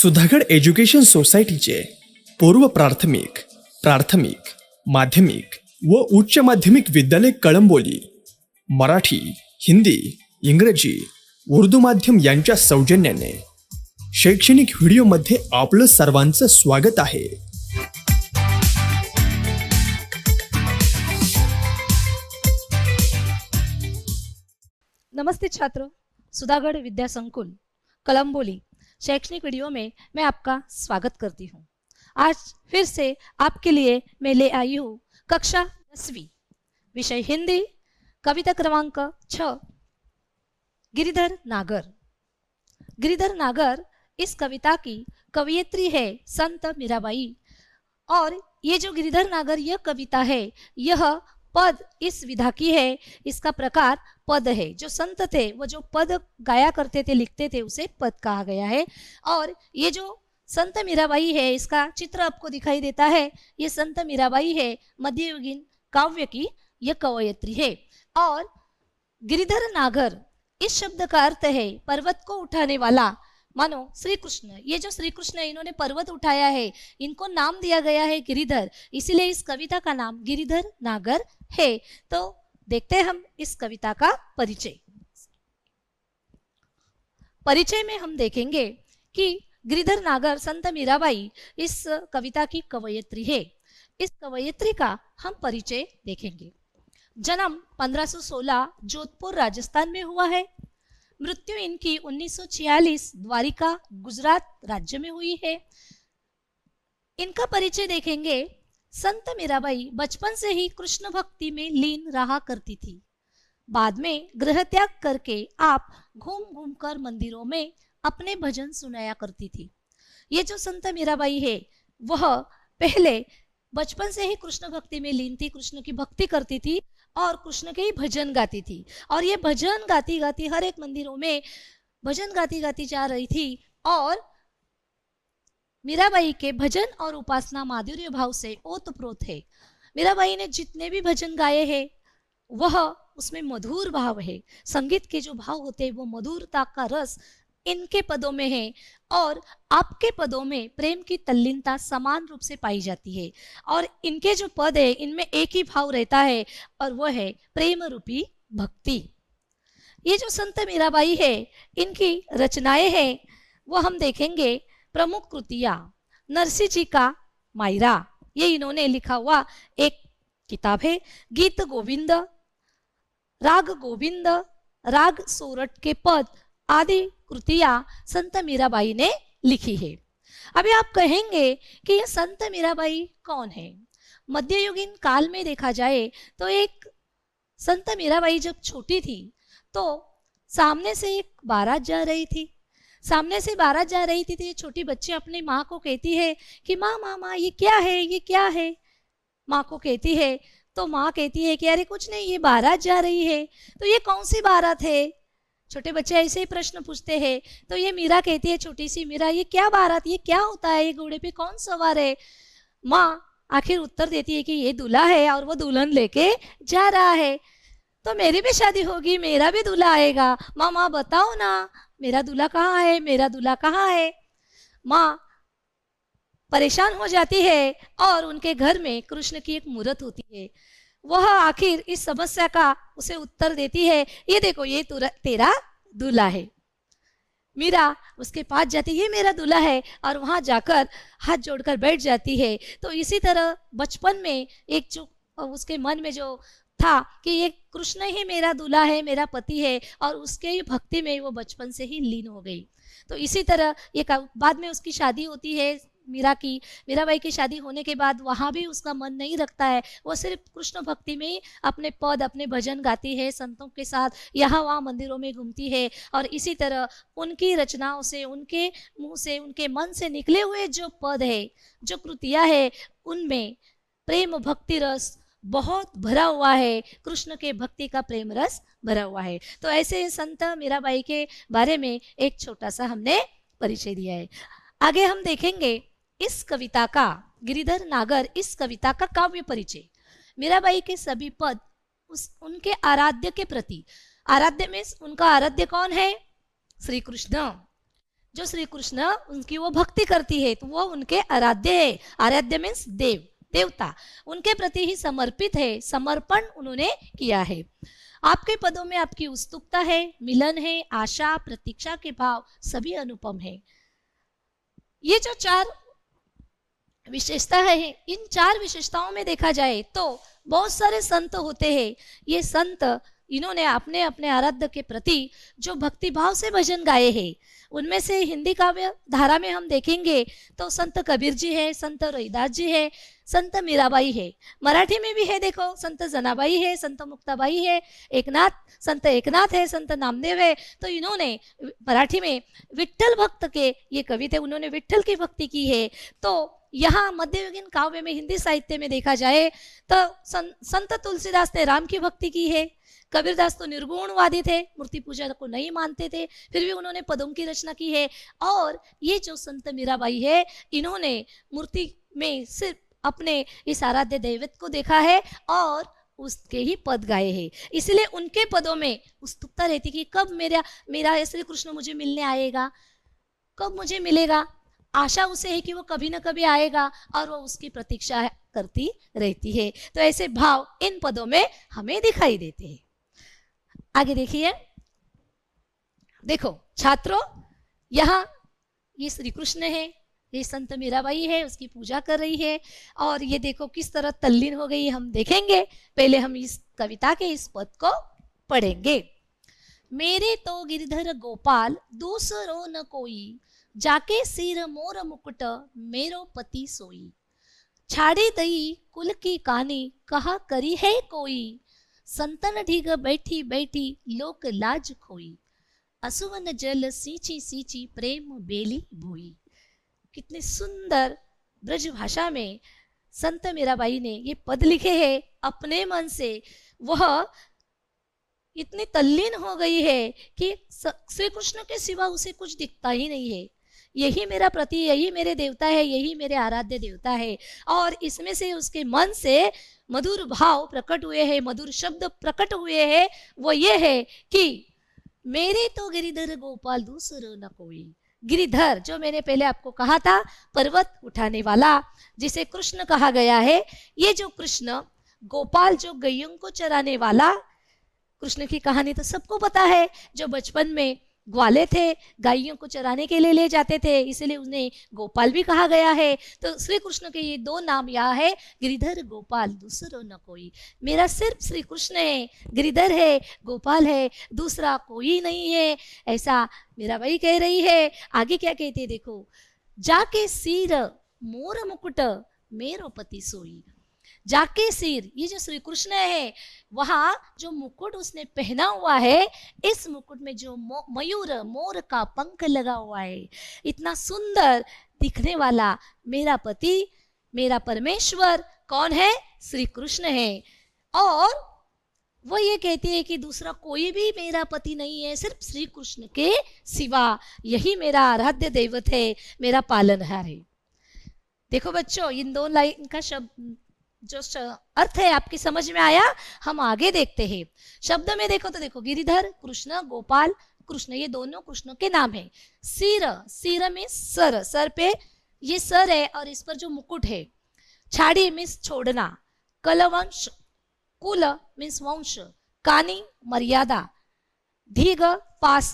Sudhagad education सोसायटीचे पूर्व प्राथमिक, प्राथमिक, माध्यमिक व उच्च माध्यमिक विद्यालय कळंबोली मराठी, हिंदी, इंग्रजी, उर्दू माध्यम यांच्या सौजन्याने शैक्षणिक व्हिडिओमध्ये आपलं सर्वांचं स्वागत आहे। नमस्ते छात्रों, सुधागढ़ विद्या संकुल कलम्बोली शैक्षणिक वीडियो में मैं आपका स्वागत करती हूँ। आज फिर से आपके लिए मैं ले आई हूँ कक्षा 10वीं, विषय हिंदी, कविता क्रमांक 6, गिरिधर नागर। गिरिधर नागर इस कविता की कवयित्री है संत मीराबाई। और ये जो गिरिधर नागर यह कविता है, यह पद इस विधा की है, इसका प्रकार पद है। जो संत थे वो जो पद गाया करते थे, लिखते थे, उसे पद कहा गया है। और ये जो संत मीराबाई है, इसका चित्र आपको दिखाई देता है, ये संत मीराबाई है, मध्ययुगीन काव्य की यह कवयित्री है। और गिरिधर नागर इस शब्द का अर्थ है पर्वत को उठाने वाला। मानो श्री कृष्ण, ये जो श्री कृष्ण है, इन्होंने पर्वत उठाया है, इनको नाम दिया गया है गिरिधर, इसीलिए इस कविता का नाम गिरिधर नागर है। तो देखते हैं हम इस कविता का परिचय। परिचय में हम देखेंगे कि गिरिधर नागर संत मीराबाई इस कविता की कवयित्री है। इस कवयित्री का हम परिचय देखेंगे। जन्म 1516 जोधपुर राजस्थान में हुआ है। मृत्यु इनकी 1946 द्वारिका गुजरात राज्य में हुई है। इनका परिचय देखेंगे। संत मीराबाई बचपन से ही कृष्ण भक्ति में लीन रहा करती थी। बाद में गृह त्याग करके आप घूम घूम कर मंदिरों में अपने भजन सुनाया करती थी। ये जो संत मीराबाई है, वह पहले बचपन से ही कृष्ण भक्ति में लीन थी, कृष्ण की भक्ति करती थी और कृष्ण के ही भजन गाती थी। और ये भजन गाती गाती हर एक मंदिरों में भजन गाती गाती जा रही थी। और मीराबाई के भजन और उपासना माधुर्य भाव से ओतप्रोत है। मीराबाई ने जितने भी भजन गाए हैं, वह उसमें मधुर भाव है। संगीत के जो भाव होते हैं, वो मधुरता का रस इनके पदों में है। और आपके पदों में प्रेम की तल्लीनता समान रूप से पाई जाती है। और इनके जो पद है, इनमें एक ही भाव रहता है, और वह है प्रेम रूपी भक्ति। ये जो संत मीराबाई है, इनकी रचनाएं हैं, वो हम देखेंगे। प्रमुख कृतियां नरसिंह जी का मायरा, ये इन्होंने लिखा हुआ एक किताब है। गीत गोविंद, राग गोविंद, राग सोरठ के पद आदि कृतियां संत मीराबाई ने लिखी है। अभी आप कहेंगे कि ये संत मीराबाई कौन है? मध्ययुगीन काल में देखा जाए तो एक संत मीराबाई जब छोटी थी, तो सामने से एक बारात जा रही थी। सामने से बारात जा रही थी, तो ये छोटी बच्ची अपनी माँ को कहती है कि माँ माँ माँ, ये क्या है, ये क्या है? माँ को कहती है, तो माँ कहती है कि अरे कुछ नहीं, ये बारात जा रही है। तो ये कौन सी बारात है? छोटे बच्चे ऐसे ही प्रश्न पूछते हैं। तो ये मीरा कहती है, छोटी सी मीरा, ये क्या बारात, ये क्या होता है, ये घोड़े पे कौन सवार है? माँ आखिर उत्तर देती है कि ये दूल्हा है और वो दुल्हन लेके जा रहा है। तो मेरी भी शादी होगी, मेरा भी दूल्हा आएगा। माँ माँ बताओ ना, मेरा दूल्हा कहाँ है, मेरा दूल्हा कहाँ है? माँ परेशान हो जाती है और उनके घर में कृष्ण की एक मूर्त होती है। वह आखिर इस समस्या का उसे उत्तर देती है, ये देखो, ये तेरा दूल्हा है। मीरा उसके पास जाती है, ये मेरा दूल्हा है, और वहां जाकर हाथ जोड़कर बैठ जाती है। तो इसी तरह बचपन में एक जो उसके मन में जो था कि ये कृष्ण ही मेरा दूल्हा है, मेरा पति है, और उसके ही भक्ति में वो बचपन से ही लीन हो गई। तो इसी तरह ये बाद में उसकी शादी होती है मीराबाई की शादी होने के बाद वहां भी उसका मन नहीं रखता है। वो सिर्फ कृष्ण भक्ति में ही अपने पद, अपने भजन गाती है, संतों के साथ यहाँ वहाँ मंदिरों में घूमती है। और इसी तरह उनकी रचनाओं से, उनके मुंह से, उनके मन से निकले हुए जो पद है, जो कृतियां है, उनमें प्रेम भक्ति रस बहुत भरा हुआ है। कृष्ण के भक्ति का प्रेम रस भरा हुआ है। तो ऐसे संत मीराबाई के बारे में एक छोटा सा हमने परिचय दिया है। आगे हम देखेंगे इस कविता का, गिरिधर नागर इस कविता का काव्य परिचय। मीराबाई के सभी पद उनके आराध्य के प्रति, आराध्य में उनका आराध्य कौन है? श्री कृष्ण। जो श्री कृष्ण उनकी वो भक्ति करती है तो वो उनके आराध्य है। आराध्य मीन्स देव, देवता, उनके प्रति ही समर्पित है, समर्पण उन्होंने किया है। आपके पदों में आपकी उत्सुकता है, मिलन है, आशा, प्रतीक्षा के भाव सभी अनुपम है। ये जो 4 विशेषता है, इन 4 विशेषताओं में देखा जाए तो बहुत सारे संत होते हैं। ये संत इन्होंने अपने अपने आराध्य के प्रति जो भक्ति भाव से भजन गाए हैं, उनमें से हिंदी काव्य धारा में हम देखेंगे तो संत कबीर जी है, संत रविदास जी है, संत मीराबाई है। मराठी में भी है, देखो संत जनाबाई है, संत मुक्ताबाई है, संत एकनाथ है, संत नामदेव है। तो इन्होंने मराठी में विठ्ठल भक्त के ये कवि थे, उन्होंने विठ्ठल की भक्ति की है। तो यहाँ मध्ययुगीन काव्य में, हिंदी साहित्य में देखा जाए तो संत तुलसीदास ने राम की भक्ति की है। कबीरदास तो निर्गुणवादी थे, मूर्ति पूजा को नहीं मानते थे, फिर भी उन्होंने पदों की रचना की है। और ये जो संत मीराबाई है, इन्होंने मूर्ति में सिर्फ अपने इस आराध्य दैवत को देखा है और उसके ही पद गाए हैं। इसलिए उनके पदों में उत्सुकता रहती कि कब मेरा श्री कृष्ण मुझे मिलने आएगा, कब मुझे मिलेगा। आशा उसे है कि वो कभी ना कभी आएगा और वो उसकी प्रतीक्षा करती रहती है। तो ऐसे भाव इन पदों में हमें दिखाई देते हैं। आगे देखिए, देखो छात्रों, यहाँ ये श्री कृष्ण है, ये संत मीराबाई है, उसकी पूजा कर रही है और ये देखो किस तरह तल्लीन हो गई, हम देखेंगे। पहले हम इस कविता के इस पद को पढ़ेंगे। मेरे तो गिरधर गोपाल दूसरो न कोई, जाके सिर मोर मुकुट मेरो पति सोई। छाड़ी दई कुल की कानी कहा करी है कोई, संतन ढीग बैठी बैठी लोक लाज खोई। असुवन जल सींची सींची प्रेम बेली भोई। कितने सुंदर ब्रज भाषा में संत मीराबाई ने ये पद लिखे हैं अपने मन से। वह इतनी तल्लीन हो गई है कि श्री कृष्ण के सिवा उसे कुछ दिखता ही नहीं है। यही मेरा प्रति, यही मेरे देवता है, यही मेरे आराध्य देवता है। और इसमें से उसके मन से मधुर भाव प्रकट हुए हैं, मधुर शब्द प्रकट हुए हैं। वो ये है कि मेरे तो गिरिधर गोपाल दूसरो न कोई। गिरिधर, जो मैंने पहले आपको कहा था, पर्वत उठाने वाला, जिसे कृष्ण कहा गया है। ये जो कृष्ण गोपाल, जो गैयों को चराने वाला, कृष्ण की कहानी तो सबको पता है। जो बचपन में ग्वाले थे, गायों को चराने के लिए ले जाते थे, इसलिए उन्हें गोपाल भी कहा गया है। तो श्री कृष्ण के ये 2 नाम यहाँ है, गिरिधर गोपाल दूसरो न कोई। मेरा सिर्फ श्री कृष्ण है, गिरिधर है, गोपाल है, दूसरा कोई नहीं है, ऐसा मीराबाई कह रही है। आगे क्या कहते देखो, जाके सिर मोर मुकुट मेरो पति सोई। जाके सिर, ये जो श्री कृष्ण है, वहां जो मुकुट उसने पहना हुआ है, इस मुकुट में जो मयूर, मोर का पंख लगा हुआ है, इतना सुंदर दिखने वाला मेरा पति, मेरा परमेश्वर कौन है? श्री कृष्ण है। और वो ये कहती है कि दूसरा कोई भी मेरा पति नहीं है, सिर्फ श्री कृष्ण के सिवा। यही मेरा आराध्य दैवत है, मेरा पालनहार है। देखो बच्चों, इन 2 लाइन का शब्द जो अर्थ है आपकी समझ में आया। हम आगे देखते हैं। शब्द में देखो तो देखो, गिरिधर, कृष्ण, गोपाल, कृष्ण, ये दोनों कृष्ण के नाम है। सिर, सिर में सर, सर पे ये सर है और इस पर जो मुकुट है। छाड़ी मीन्स छोड़ना, कलवंश, कुल मीन्स वंश, कानी मर्यादा, धीग पास,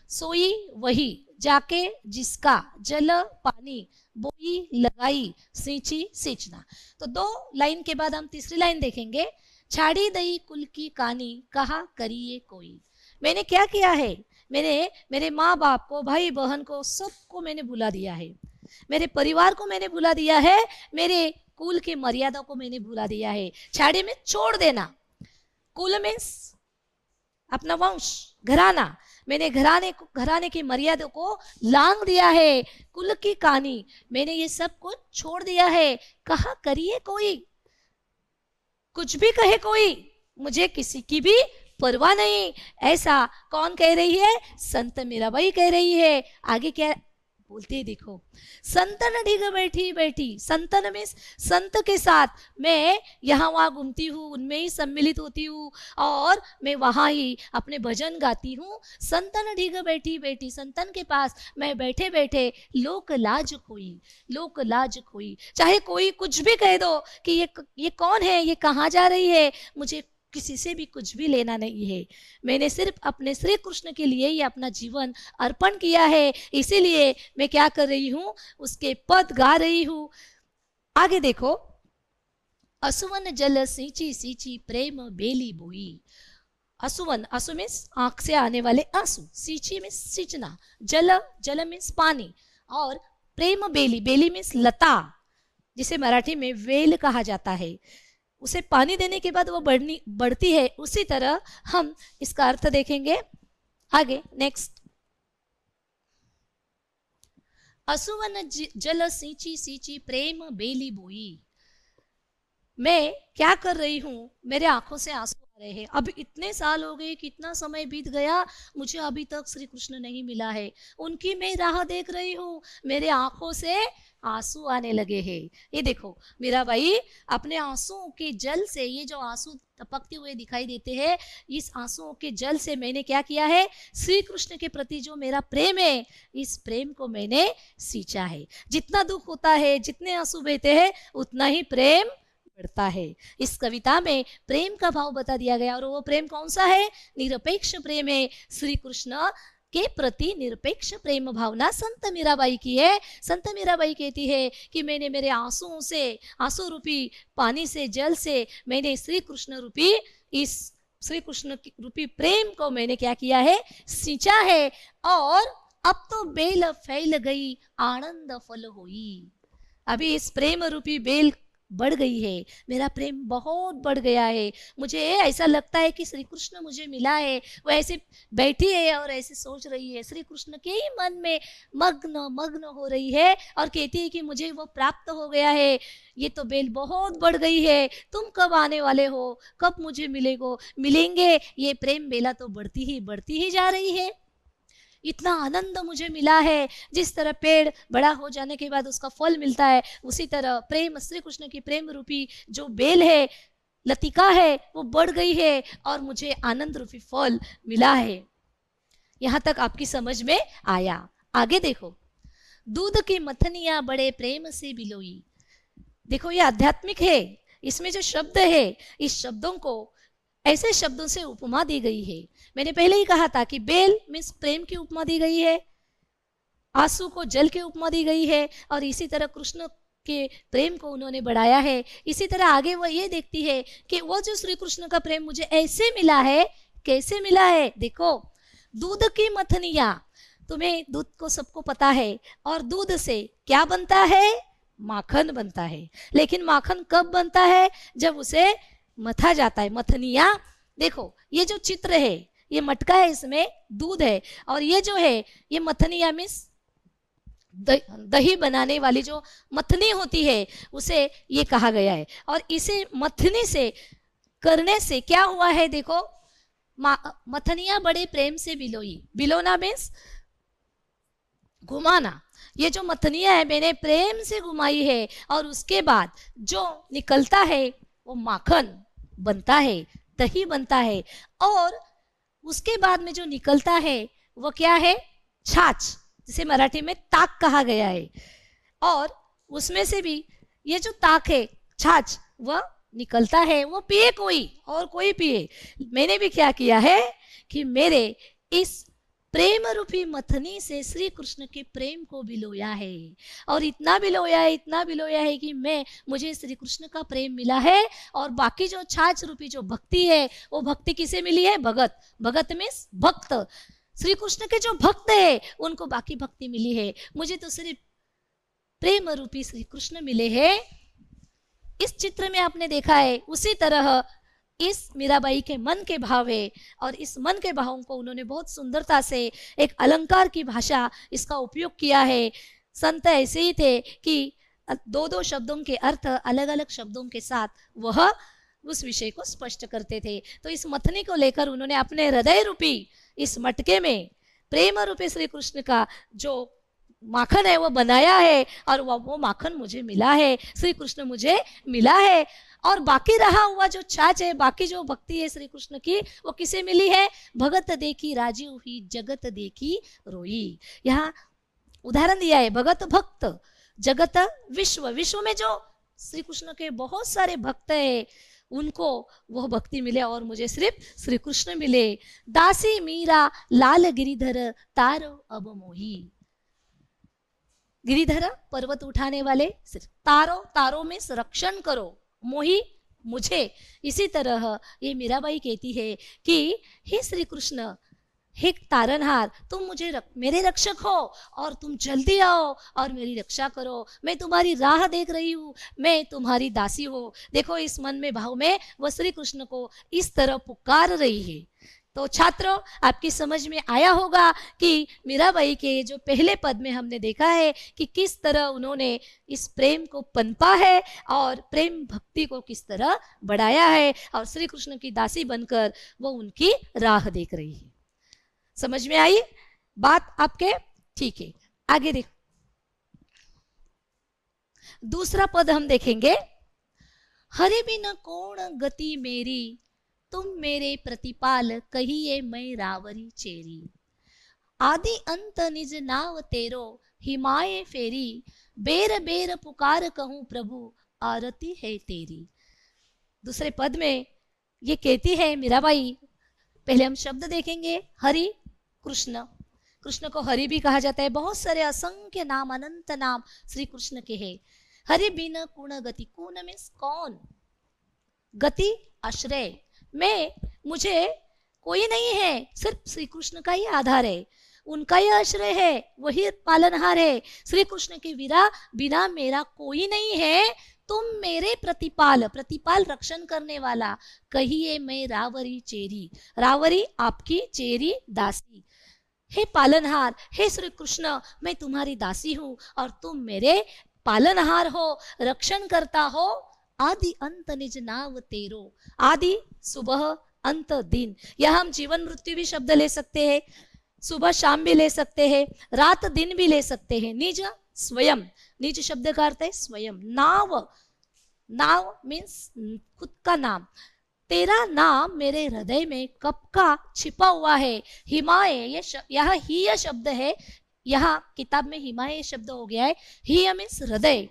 सोई वही, जाके जिसका, जल पानी, बोई लगाई, सींची सींचना। तो 2 लाइन के बाद हम तीसरी लाइन देखेंगे। छाड़ी दई कुल की कानी कहा करिए कोई। मैंने क्या किया है? मैंने मेरे माँ बाप को, भाई बहन को, सबको मैंने भुला दिया है। मेरे परिवार को मैंने भुला दिया है, मेरे कुल की मर्यादा को मैंने भुला दिया है। छाड़ी में छोड़ देना, कुल मीन्स अपना वंश, घराना, मैंने घराने की मर्यादा को लांग दिया है। कुल की कहानी, मैंने ये सब कुछ छोड़ दिया है। कहा करिए कोई, कुछ भी कहे कोई, मुझे किसी की भी परवाह नहीं। ऐसा कौन कह रही है? संत मीराबाई कह रही है। आगे क्या बोलते हैं देखो, संतन ढिग बैठी बैठी, संतन में संत के साथ मैं यहाँ वहाँ घूमती हूँ, उनमें ही सम्मिलित होती हूँ और मैं वहाँ ही अपने भजन गाती हूँ। संतन ढिग बैठी बैठी, संतन के पास मैं बैठे बैठे लोक लाज खोई, लोक लाज खोई। चाहे कोई कुछ भी कह दो कि ये कौन है, ये कहाँ जा रही है, मुझे किसी से भी कुछ भी लेना नहीं है। मैंने सिर्फ अपने श्री कृष्ण के लिए ही अपना जीवन अर्पण किया है, इसीलिए मैं क्या कर रही हूँ, उसके पद गा रही हूँ। आगे देखो, असुवन जल सींची सींची प्रेम बेली बोई। असुवन, असु मीन्स आंख से आने वाले आंसू, सींची मीन्स सींचना, जल, जल मीन्स पानी, और प्रेम बेली, बेली मीन्स लता, जिसे मराठी में वेल कहा जाता है। उसे पानी देने के बाद वो बढ़ती है, उसी तरह हम इसका अर्थ देखेंगे आगे। नेक्स्ट, असुवन जल सींची सींची प्रेम बेली बोई। मैं क्या कर रही हूँ, मेरे आंखों से आंसू आ रहे हैं। अब इतने साल हो गए, कितना समय बीत गया, मुझे अभी तक श्री कृष्ण नहीं मिला है। उनकी मैं राह देख रही हूँ, मेरे आंखों से आंसू आने लगे हैं। ये देखो मीराबाई अपने आंसुओं के जल से, ये जो आंसू टपकते हुए दिखाई देते हैं, इस आंसुओं के जल से मैंने क्या किया है, श्री कृष्ण के प्रति जो मेरा प्रेम है, इस प्रेम को मैंने सींचा है। जितना दुख होता है, जितने आंसू बहते हैं, उतना ही प्रेम बढ़ता है। इस कविता में प्रेम का भाव बता दिया गया, और वो प्रेम कौन सा है, निरपेक्ष प्रेम है। श्री कृष्ण के प्रति निरपेक्ष प्रेम भावना संत मीराबाई की है। संत मीराबाई कहती है कि मैंने मेरे आंसुओं से, आंसू रूपी पानी से, जल से, मैंने श्री कृष्ण रूपी, इस श्री कृष्ण रूपी प्रेम को मैंने क्या किया है, सींचा है। और अब तो बेल फैल गई, आनंद फल होई। अभी इस प्रेम रूपी बेल बढ़ गई है, मेरा प्रेम बहुत बढ़ गया है। मुझे ऐसा लगता है कि श्री कृष्ण मुझे मिला है। वो ऐसे बैठी है और ऐसे सोच रही है, श्री कृष्ण के ही मन में मग्न मग्न हो रही है, और कहती है कि मुझे वो प्राप्त हो गया है। ये तो बेल बहुत बढ़ गई है, तुम कब आने वाले हो, कब मुझे मिलेंगे। ये प्रेम बेला तो बढ़ती ही जा रही है। इतना आनंद मुझे मिला है। जिस तरह पेड़ बड़ा हो जाने के बाद उसका फल मिलता है, उसी तरह प्रेम, श्री कृष्ण की प्रेम रूपी जो बेल है, लतिका है, वो बढ़ गई है और मुझे आनंद रूपी फल मिला है। यहां तक आपकी समझ में आया। आगे देखो, दूध की मथनियां बड़े प्रेम से बिलोई। देखो ये आध्यात्मिक है। इसमें जो शब्द है, इस शब्दों को ऐसे शब्दों से उपमा दी गई है। मैंने पहले ही कहा था कि बेल मीन्स प्रेम की उपमा दी गई है, आंसू को जल की उपमा दी गई है, और इसी तरह कृष्ण के प्रेम को उन्होंने बढ़ाया है। इसी तरह आगे वो ये देखती है कि वो जो श्री कृष्ण का प्रेम मुझे ऐसे मिला है, कैसे मिला है। देखो, दूध की मथनिया, तुम्हें दूध को सबको पता है, और दूध से क्या बनता है, माखन बनता है। लेकिन माखन कब बनता है, जब उसे मथा जाता है, मथनिया। देखो ये जो चित्र है, ये मटका है, इसमें दूध है, और ये जो है, ये मथनिया मीन्स दही बनाने वाली जो मथनी होती है, उसे ये कहा गया है। और इसे मथनी से करने से क्या हुआ है, देखो, मथनिया बड़े प्रेम से बिलोई। बिलोना मीन्स घुमाना। ये जो मथनिया है, मैंने प्रेम से घुमाई है, और उसके बाद जो निकलता है वो माखन बनता है, दही बनता है, और उसके बाद में जो निकलता है वो क्या है, छाछ, जिसे मराठी में ताक कहा गया है। और उसमें से भी ये जो ताक है, छाछ, वह निकलता है, वो पिए कोई और कोई पिए। मैंने भी क्या किया है कि मेरे इस प्रेम रूपी मथनी से श्री कृष्ण के प्रेम को बिलोया है, और इतना बिलोया है कि मुझे श्री कृष्ण का प्रेम मिला है। और बाकी जो छाछ रूपी जो भक्ति है, वो भक्ति किसे मिली है, भगत। भगत मीन्स भक्त, श्री कृष्ण के जो भक्त है उनको बाकी भक्ति मिली है। मुझे तो सिर्फ प्रेम रूपी श्री कृष्ण मिले हैं। इस चित्र में आपने देखा है, उसी तरह इस मीराबाई के मन के भाव है, और इस मन के भावों को उन्होंने बहुत सुंदरता से एक अलंकार की भाषा इसका उपयोग किया है। संत ऐसे ही थे कि दो दो शब्दों के अर्थ अलग अलग शब्दों के साथ वह उस विषय को स्पष्ट करते थे। तो इस मथनी को लेकर उन्होंने अपने हृदय रूपी इस मटके में प्रेम रूपी श्री कृष्ण का जो माखन है वो बनाया है और वो माखन मुझे मिला है, श्री कृष्ण मुझे मिला है। और बाकी रहा हुआ जो छाछ है, बाकी जो भक्ति है श्री कृष्ण की, वो किसे मिली है? भगत देखी राजी हुई, जगत देखी रोई। यहाँ उदाहरण दिया है, भगत भक्त, जगत विश्व। विश्व में जो श्री कृष्ण के बहुत सारे भक्त है, उनको वह भक्ति मिले और मुझे सिर्फ श्री कृष्ण मिले। दासी मीरा लाल गिरिधर तारो अब मोही। गिरिधर पर्वत उठाने वाले, तारो, तारों में रक्षण करो, मोही मुझे। इसी तरह ये मीराबाई कहती है कि हे श्री कृष्ण, हे तारनहार, तुम मुझे मेरे रक्षक हो और तुम जल्दी आओ और मेरी रक्षा करो। मैं तुम्हारी राह देख रही हूँ, मैं तुम्हारी दासी हूँ। देखो इस मन में भाव में वह श्री कृष्ण को इस तरह पुकार रही है। तो छात्रों, आपकी समझ में आया होगा कि मीराबाई के जो पहले पद में हमने देखा है कि किस तरह उन्होंने इस प्रेम को पनपा है और प्रेम भक्ति को किस तरह बढ़ाया है, और श्री कृष्ण की दासी बनकर वो उनकी राह देख रही है। समझ में आई बात आपके? ठीक है, आगे देखो। दूसरा पद हम देखेंगे। हरि बिन कौन गति मेरी, तुम मेरे प्रतिपाल, कहिए मैं रावरी चेरी। आदि अंत निज नाव तेरो, हिमाए फेरी, बेर बेर पुकार कहूं प्रभु, आरती है तेरी। दूसरे पद में ये कहती है मीराबाई, पहले हम शब्द देखेंगे, हरि कृष्ण। कृष्ण को हरि भी कहा जाता है, बहुत सारे असंख्य नाम, अनंत नाम श्री कृष्ण के हैं। हरि बिन कुण गति, कुण मीन्स कौन, गति आश्रय, मुझे कोई नहीं है, सिर्फ श्री कृष्ण का ही आधार है, उनका ही आश्रय है, वही पालनहार है। श्री कृष्ण के बिना मेरा कोई नहीं है। तुम मेरे प्रतिपाल, प्रतिपाल रक्षण करने वाला, कहिए मैं रावरी चेरी, रावरी आपकी, चेरी दासी। हे पालनहार, हे श्री कृष्ण, मैं तुम्हारी दासी हूं और तुम मेरे पालनहार हो, रक्षण करता हो। आदि अंत निज नाव तेरो, आदि सुबह, अंत दिन। यह हम जीवन मृत्यु भी शब्द ले सकते हैं, सुबह शाम भी ले सकते हैं, रात दिन भी ले सकते हैं। निज स्वयं, निज शब्द का अर्थ है स्वयं। नाव, नाव मीन्स खुद का नाम। तेरा नाम मेरे हृदय में कब का छिपा हुआ है। हिमाय, यह ही शब्द है, यहाँ किताब में हिमाय शब्द हो गया है। ही मीन्स हृदय,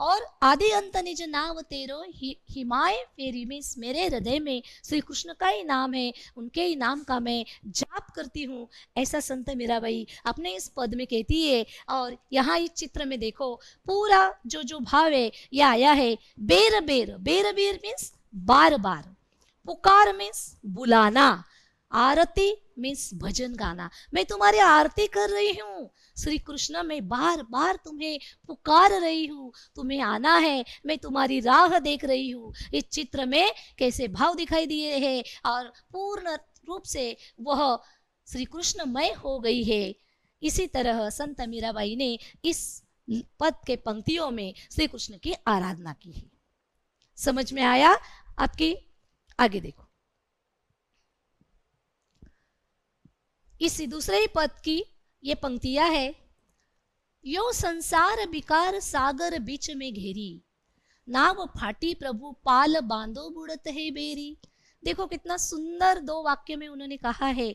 और आदि अंत निज नाव तेरो, हिमाय फेरी मीन्स मेरे हृदय में श्री कृष्ण का ही नाम है, उनके ही नाम का मैं जाप करती हूँ। ऐसा संत मीराबाई अपने इस पद में कहती है। और यहाँ इस चित्र में देखो, पूरा जो भाव है यह आया है। बेर बेर, बेर बेर मीन्स बार बार, पुकार मीन्स बुलाना, आरती मीन्स भजन गाना। मैं तुम्हारी आरती कर रही हूँ श्री कृष्ण, मैं बार बार तुम्हें पुकार रही हूँ, तुम्हें आना है, मैं तुम्हारी राह देख रही हूँ। इस चित्र में कैसे भाव दिखाई दिए हैं और पूर्ण रूप से वह श्री कृष्णमय हो गई है। इसी तरह संत मीराबाई ने इस पद के पंक्तियों में श्री कृष्ण की आराधना की है। समझ में आया आपकी? आगे देखो, इसी दूसरे ही पद की ये पंक्तियां है। यो संसार बिकार सागर बीच में घेरी, नाव फाटी प्रभु पाल बांधो बुड़त है बेरी। देखो कितना सुंदर दो वाक्य में उन्होंने कहा है।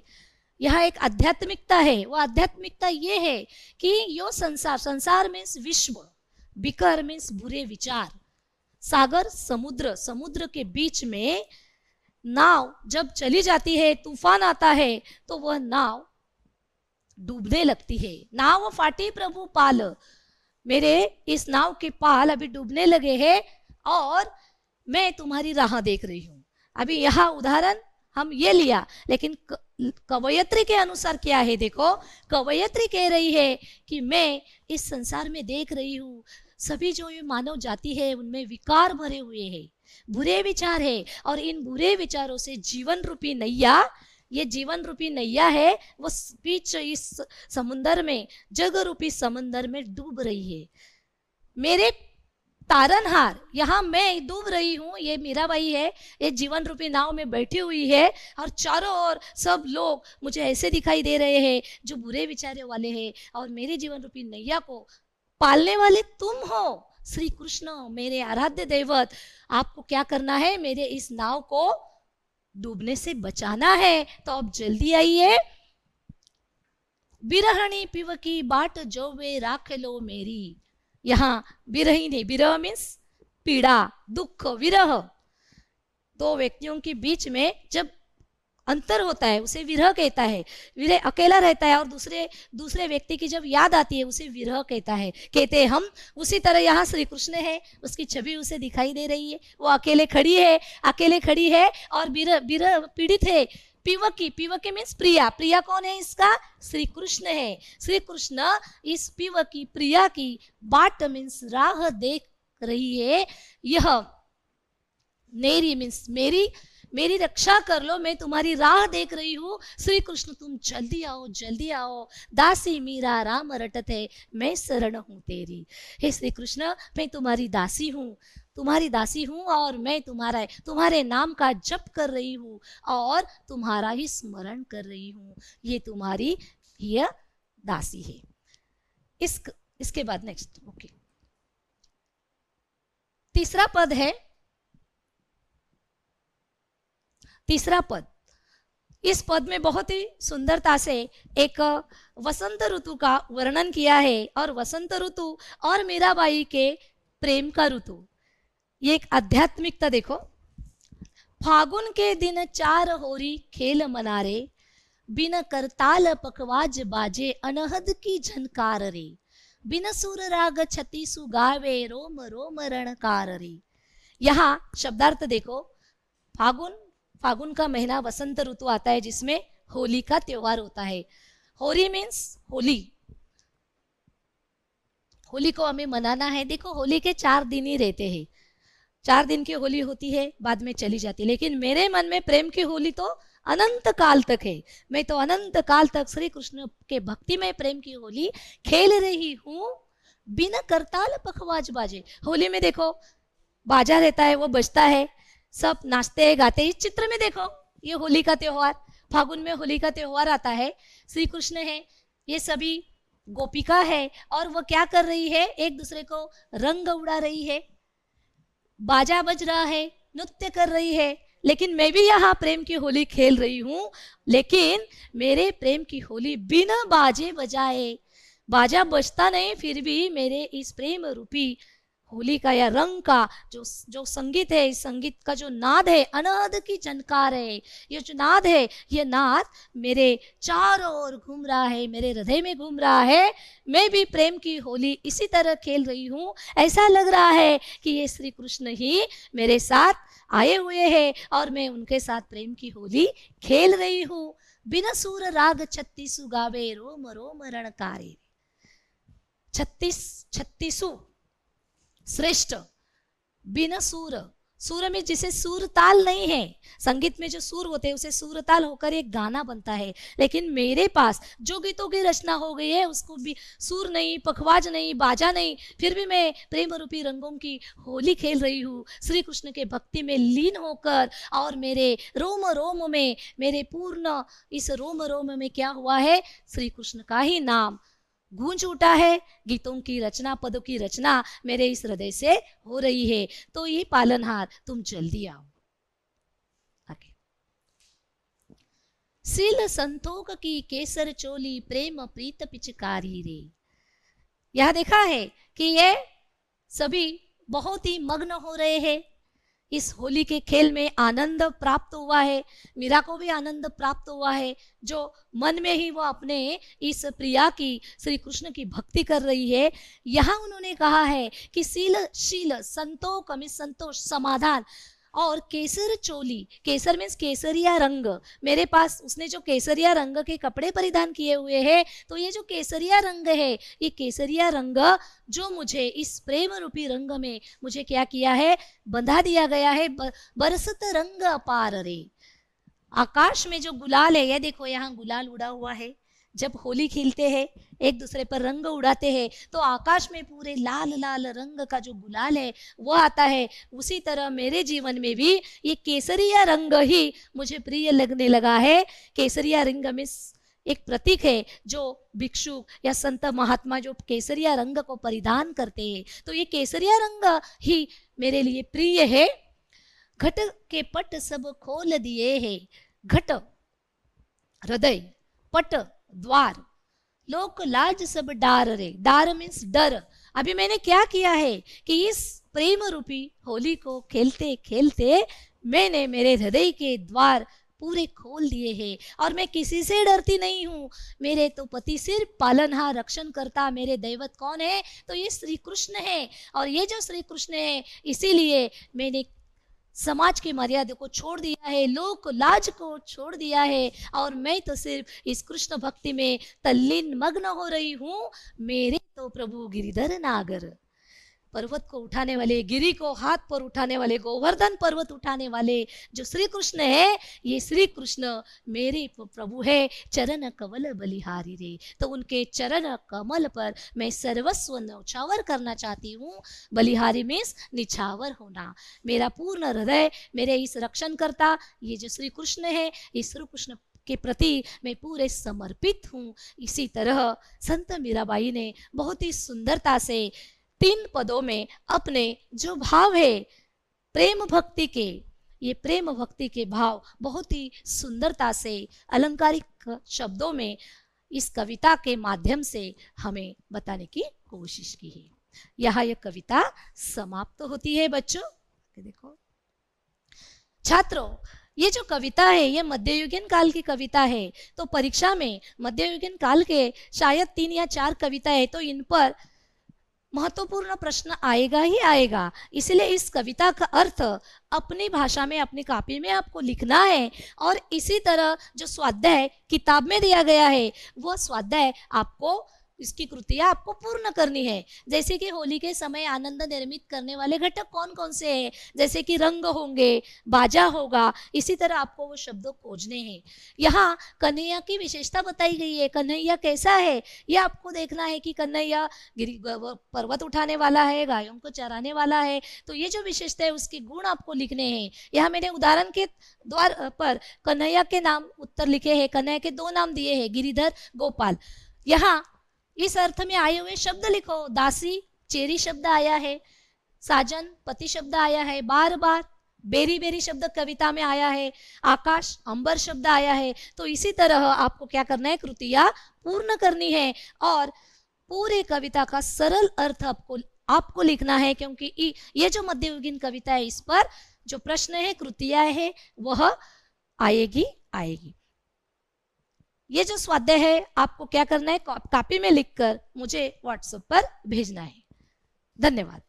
यह एक आध्यात्मिकता है। वो आध्यात्मिकता ये है कि यो संसार, संसार मीन्स विश्व, बिकर मीन्स बुरे विचार, सागर समुद्र, समुद्र के बीच में नाव जब चली जाती है, तूफान आता है, तो वह नाव डूबने लगती है। नाव फाटी प्रभु पाल, मेरे इस नाव के पाल अभी डूबने लगे हैं और मैं तुम्हारी राह देख रही हूं। अभी यहाँ उदाहरण हम ये लिया, लेकिन कवयत्री के अनुसार क्या है देखो, कवयत्री कह रही है कि मैं इस संसार में देख रही हूँ, सभी जो ये मानव जाति है उनमें विकार भरे हुए हैं, बुरे विचार है, और इन बुरे विचारों से जीवन रूपी नैया, ये जीवन रूपी नैया है, वो बीच इस समुंदर में, जग रूपी समुंदर में डूब रही है। मेरे तारनहार, यहाँ मैं डूब रही हूँ, ये मीराबाई है, ये जीवन रूपी नाव में बैठी हुई है और चारों ओर सब लोग मुझे ऐसे दिखाई दे रहे हैं जो बुरे विचारों वाले हैं, और मेरे जीवन रूपी नैया को पालने वाले तुम हो श्री कृष्ण, मेरे आराध्य दैवत। आपको क्या करना है, मेरे इस नाव को डूबने से बचाना है, तो अब जल्दी आइए। बिरहणी पिवकी बाट जो वे राख लो मेरी। यहाँ बिरही नहीं, बिरह मीन्स पीड़ा, दुख, विरह। दो व्यक्तियों के बीच में जब अंतर होता है उसे विरह कहता है। विरह अकेला रहता है और दूसरे व्यक्ति की जब याद आती है उसे विरह कहता है, कहते हैं हम। उसी तरह यहाँ श्री कृष्ण है, उसकी छवि उसे दिखाई दे रही है, वो अकेले खड़ी है और विरह पीड़ित है। पिवकी मीन्स प्रिया। प्रिया कौन है इसका? श्री कृष्ण है। श्री कृष्ण इस पिवकी प्रिया की बाट मीन्स राह देख रही है। यह नेरी मीन्स मेरी रक्षा कर लो, मैं तुम्हारी राह देख रही हूँ। श्री कृष्ण तुम जल्दी आओ। दासी मीरा राम रटत है, मैं शरण हूँ तेरी। हे श्री कृष्ण, मैं तुम्हारी दासी हूँ और मैं तुम्हारे नाम का जप कर रही हूँ और तुम्हारा ही स्मरण कर रही हूँ। ये तुम्हारी यह दासी है। इसके बाद नेक्स्ट ओके, तीसरा पद। इस पद में बहुत ही सुंदरता से एक वसंत ऋतु का वर्णन किया है, और वसंत ऋतु और मीराबाई के प्रेम का ऋतु, ये एक आध्यात्मिकता देखो। फागुन के दिन 4 होरी खेल मनारे, बिन करताल पखवाज बाजे अनहद की झनकार रे, बिन सुर राग छत्तीसु गावे रोम रोम रणकार रे। यहाँ शब्दार्थ देखो, फागुन का महीना वसंत ऋतु आता है जिसमें होली का त्योहार होता है। होली मीन्स होली को हमें मनाना है। देखो होली के 4 दिन ही रहते हैं, 4 दिन की होली होती है, बाद में चली जाती है, लेकिन मेरे मन में प्रेम की होली तो अनंत काल तक है। मैं तो अनंत काल तक श्री कृष्ण के भक्ति में प्रेम की होली खेल रही हूँ, बिना करताल पखवाज बाजे। होली में देखो बाजा रहता है, वो बजता है, सब नाचते हैं गाते हैं। इस चित्र में देखो, ये होली का त्योहार, फागुन में होली का त्योहार आता है। श्री कृष्ण है, ये सभी गोपिका है, और वो क्या कर रही है, एक दूसरे को रंग उड़ा रही है, बाजा बज रहा है, नृत्य कर रही है। लेकिन मैं भी यहाँ प्रेम की होली खेल रही हूँ, लेकिन मेरे प्रेम की होली बिना बाजे बजाए, बाजा बजता नहीं, फिर भी मेरे इस प्रेम रूपी होली का या रंग का जो संगीत है, इस संगीत का जो नाद है, अनहद की झनकार है। ये जो नाद है, ये नाद मेरे चारों ओर घूम रहा है, मेरे हृदय में घूम रहा है। मैं भी प्रेम की होली इसी तरह खेल रही हूँ। ऐसा लग रहा है कि ये श्री कृष्ण ही मेरे साथ आए हुए हैं और मैं उनके साथ प्रेम की होली खेल रही हूँ। बिन सूर राग छत्तीसु गावे रोम रोम रणकारे। छत्तीसु श्रेष्ठ, बिना सूर में जिसे सूर ताल नहीं है, संगीत में जो सूर होते हैं उसे सूर ताल होकर एक गाना बनता है, लेकिन मेरे पास जो गीतों की रचना हो गई है उसको भी सूर नहीं, पखवाज नहीं, बाजा नहीं, फिर भी मैं प्रेम रूपी रंगों की होली खेल रही हूँ श्री कृष्ण के भक्ति में लीन होकर। और मेरे रोम रोम में, मेरे पूर्ण इस रोम रोम में क्या हुआ है, श्री कृष्ण का ही नाम गूंज उठा है। गीतों की रचना, पदों की रचना मेरे इस हृदय से हो रही है। तो ये पालनहार तुम जल्दी आओ। आगे, सील संतोष की केसर चोली प्रेम प्रीत पिचकारी रे। यह देखा है कि ये सभी बहुत ही मग्न हो रहे हैं इस होली के खेल में। आनंद प्राप्त हुआ है, मीरा को भी आनंद प्राप्त हुआ है, जो मन में ही वो अपने इस प्रिया की, श्री कृष्ण की भक्ति कर रही है। यहाँ उन्होंने कहा है कि शील संतोष समाधान, और केसर चोली, केसर मीन्स केसरिया रंग। मेरे पास उसने जो केसरिया रंग के कपड़े परिधान किए हुए हैं, तो ये जो केसरिया रंग है, ये केसरिया रंग जो मुझे इस प्रेम रूपी रंग में मुझे क्या किया है, बंधा दिया गया है। बरसत रंग अपार रे। आकाश में जो गुलाल है, ये देखो यहाँ गुलाल उड़ा हुआ है, जब होली खेलते हैं, एक दूसरे पर रंग उड़ाते हैं, तो आकाश में पूरे लाल लाल रंग का जो गुलाल है वो आता है। उसी तरह मेरे जीवन में भी ये केसरिया रंग ही मुझे प्रिय लगने लगा है। केसरिया रंग में एक प्रतीक है, जो भिक्षु या संत महात्मा जो केसरिया रंग को परिधान करते हैं, तो ये केसरिया रंग ही मेरे लिए प्रिय है। घट के पट सब खोल दिए हैं, घट हृदय, पट द्वार, लोक लाज सब डार रे, डार मीन्स डर। अभी मैंने क्या किया है कि इस प्रेम रूपी होली को खेलते खेलते मैंने मेरे हृदय के द्वार पूरे खोल दिए हैं और मैं किसी से डरती नहीं हूँ। मेरे तो पति सिर्फ पालनहार रक्षण करता, मेरे दैवत कौन है? तो ये श्री कृष्ण है। और ये जो श्री कृष्ण है, इसीलिए मैंने समाज की मर्यादा को छोड़ दिया है, लोक लाज को छोड़ दिया है और मैं तो सिर्फ इस कृष्ण भक्ति में तल्लीन मग्न हो रही हूँ। मेरे तो प्रभु गिरिधर नागर, पर्वत को उठाने वाले, गिरी को हाथ पर उठाने वाले, गोवर्धन पर्वत उठाने वाले जो श्री कृष्ण है, ये श्री कृष्ण मेरे प्रभु है। चरण कमल बलिहारी रे, तो उनके चरण कमल पर मैं सर्वस्व न्यौछावर करना चाहती हूँ। बलिहारी मीन्स निछावर होना। मेरा पूर्ण हृदय मेरे इस रक्षण करता ये जो श्री कृष्ण है, इस श्री कृष्ण के प्रति मैं पूरे समर्पित हूँ। इसी तरह संत मीराबाई ने बहुत ही सुंदरता से 3 पदों में अपने जो भाव है प्रेम भक्ति के, ये प्रेम भक्ति के भाव बहुत ही सुंदरता से अलंकारिक शब्दों में इस कविता के माध्यम से हमें बताने की कोशिश की है। यहाँ यह कविता समाप्त होती है। बच्चों देखो, छात्रों, ये जो कविता है ये मध्ययुगीन काल की कविता है। तो परीक्षा में मध्ययुगीन काल के शायद 3 या 4 कविता है, तो इन पर महत्वपूर्ण प्रश्न आएगा ही आएगा। इसलिए इस कविता का अर्थ अपनी भाषा में, अपनी कॉपी में आपको लिखना है और इसी तरह जो स्वाध्याय किताब में दिया गया है वह स्वाध्याय आपको, इसकी कृतियां आपको पूर्ण करनी है। जैसे कि होली के समय आनंद निर्मित करने वाले घटक कौन कौन से हैं, जैसे कि रंग होंगे, बाजा होगा, इसी तरह आपको वो शब्द खोजने हैं। यहाँ कन्हैया की विशेषता बताई गई है। कन्हैया कैसा है ये आपको देखना है कि कन्हैया पर्वत उठाने वाला है, गायों को चराने वाला है, तो ये जो विशेषता है उसके गुण आपको लिखने हैं। यहाँ मैंने उदाहरण के द्वार पर कन्हैया के नाम उत्तर लिखे हैं। कन्हैया के 2 नाम दिए हैं, गिरिधर, गोपाल। यहाँ इस अर्थ में आए हुए शब्द लिखो। दासी, चेरी शब्द आया है, साजन, पति शब्द आया है, बार बार, बेरी बेरी शब्द कविता में आया है, आकाश, अंबर शब्द आया है। तो इसी तरह आपको क्या करना है, कृतियां पूर्ण करनी है और पूरे कविता का सरल अर्थ आपको लिखना है, क्योंकि ये जो मध्ययुगीन कविता है इस पर जो प्रश्न है, कृतियां है, वह आएगी। ये जो स्वाध्याय है आपको क्या करना है, कॉपी में लिखकर मुझे व्हाट्सएप पर भेजना है। धन्यवाद।